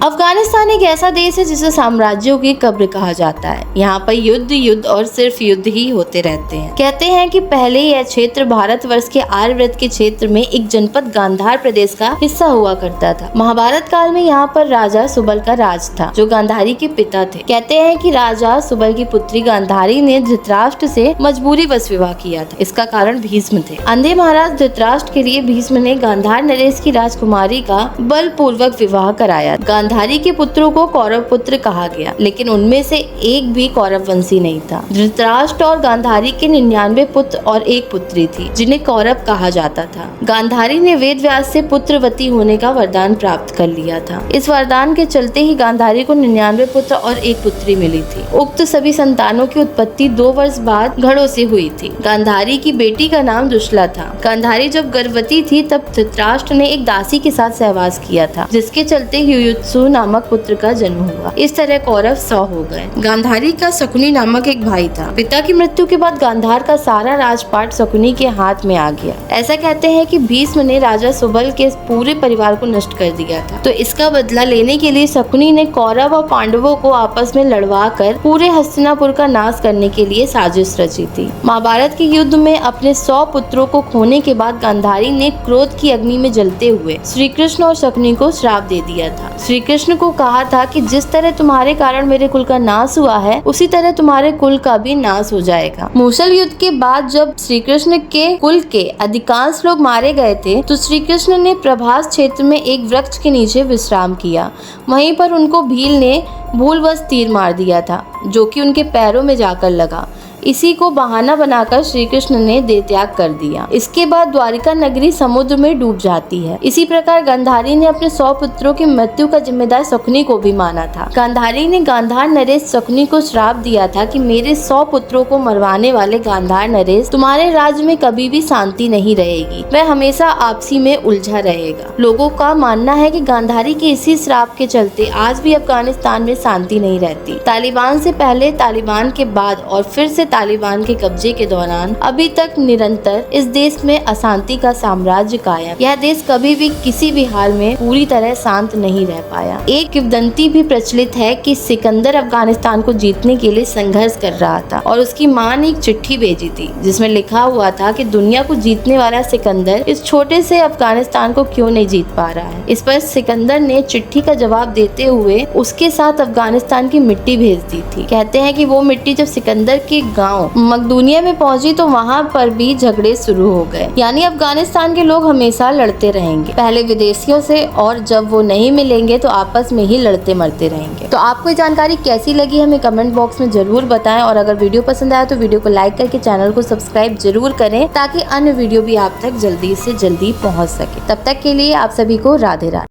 अफगानिस्तान एक ऐसा देश है जिसे साम्राज्यों की कब्र कहा जाता है। यहाँ पर युद्ध युद्ध और सिर्फ युद्ध ही होते रहते हैं। कहते हैं कि पहले यह क्षेत्र भारतवर्ष के आर्यव्रत के क्षेत्र में एक जनपद गांधार प्रदेश का हिस्सा हुआ करता था। महाभारत काल में यहाँ पर राजा सुबल का राज था, जो गांधारी के पिता थे। कहते हैं कि राजा सुबल की पुत्री गांधारी ने धृतराष्ट्र से मजबूरीवश विवाह किया था। इसका कारण भीष्म थे। अंधे महाराज धृतराष्ट्र के लिए भीष्म ने गांधार नरेश की राजकुमारी का बलपूर्वक विवाह कराया। गांधारी के पुत्रों को कौरव पुत्र कहा गया, लेकिन उनमें से एक भी कौरव वंशी नहीं था। धृतराष्ट्र और गांधारी के 99 पुत्र और एक पुत्री थी, जिन्हें कौरव कहा जाता था। गांधारी ने वेद व्यास से पुत्रवती होने का वरदान प्राप्त कर लिया था। इस वरदान के चलते ही गांधारी को 99 पुत्र और एक पुत्री मिली थी। उक्त सभी संतानों की उत्पत्ति 2 वर्ष बाद घड़ों से हुई थी। गांधारी की बेटी का नाम दुशला था। गांधारी जब गर्भवती थी तब धृतराष्ट्र ने एक दासी के साथ सहवास किया था, जिसके चलते युयुत्सु नामक पुत्र का जन्म हुआ। इस तरह कौरव 100 हो गए। गांधारी का शकुनी नामक एक भाई था। पिता की मृत्यु के बाद गांधार का सारा राजपाट शकुनी के हाथ में आ गया। ऐसा कहते हैं कि भीष्म ने राजा सुबल के पूरे परिवार को नष्ट कर दिया था। तो इसका बदला लेने के लिए शकुनी ने कौरव और पांडवों को आपस में लड़वा कर पूरे हस्तिनापुर का नाश करने के लिए साजिश रची थी। महाभारत के युद्ध में अपने 100 पुत्रों को खोने के बाद गांधारी ने क्रोध की अग्नि में जलते हुए श्री कृष्ण और शकुनी को श्राप दे दिया था। श्री कृष्ण को कहा था कि जिस तरह तुम्हारे कारण मेरे कुल का नाश हुआ है, उसी तरह तुम्हारे कुल का भी नाश हो जाएगा। मूसल युद्ध के बाद जब श्री कृष्ण के कुल के अधिकांश लोग मारे गए थे, तो श्री कृष्ण ने प्रभास क्षेत्र में एक वृक्ष के नीचे विश्राम किया। वहीं पर उनको भील ने भूलवश तीर मार दिया था, जो कि उनके पैरों में जाकर लगा। इसी को बहाना बनाकर श्री कृष्ण ने देह त्याग कर दिया। इसके बाद द्वारिका नगरी समुद्र में डूब जाती है। इसी प्रकार गांधारी ने अपने 100 पुत्रों की मृत्यु का जिम्मेदार शकुनी को भी माना था। गांधारी ने गांधार नरेश शकुनी को श्राप दिया था कि मेरे 100 पुत्रों को मरवाने वाले गांधार नरेश, तुम्हारे राज्य में कभी भी शांति नहीं रहेगी। वह हमेशा आपसी में उलझा रहेगा। लोगों का मानना है कि गांधारी के इसी श्राप के चलते आज भी अफगानिस्तान में शांति नहीं रहती। तालिबान से पहले, तालिबान के बाद और फिर से तालिबान के कब्जे के दौरान अभी तक निरंतर इस देश में अशांति का साम्राज्य कायम। यह देश कभी भी किसी भी हाल में पूरी तरह शांत नहीं रह पाया। एक किंवदंती भी प्रचलित है कि सिकंदर अफगानिस्तान को जीतने के लिए संघर्ष कर रहा था और उसकी मां ने एक चिट्ठी भेजी थी, जिसमें लिखा हुआ था कि दुनिया को जीतने वाला सिकंदर इस छोटे से अफगानिस्तान को क्यों नहीं जीत पा रहा है। इस पर सिकंदर ने चिट्ठी का जवाब देते हुए उसके साथ अफगानिस्तान की मिट्टी भेज दी थी। कहते हैं कि वो मिट्टी जब सिकंदर के गांव मकदूनिया में पहुंची तो वहां पर भी झगड़े शुरू हो गए। यानी अफगानिस्तान के लोग हमेशा लड़ते रहेंगे, पहले विदेशियों से, और जब वो नहीं मिलेंगे तो आपस में ही लड़ते मरते रहेंगे। तो आपको ये जानकारी कैसी लगी हमें कमेंट बॉक्स में जरूर बताएं, और अगर वीडियो पसंद आया तो वीडियो को लाइक करके चैनल को सब्सक्राइब जरूर करें, ताकि अन्य वीडियो भी आप तक जल्दी से जल्दी पहुँच सके। तब तक के लिए आप सभी को राधे राधे।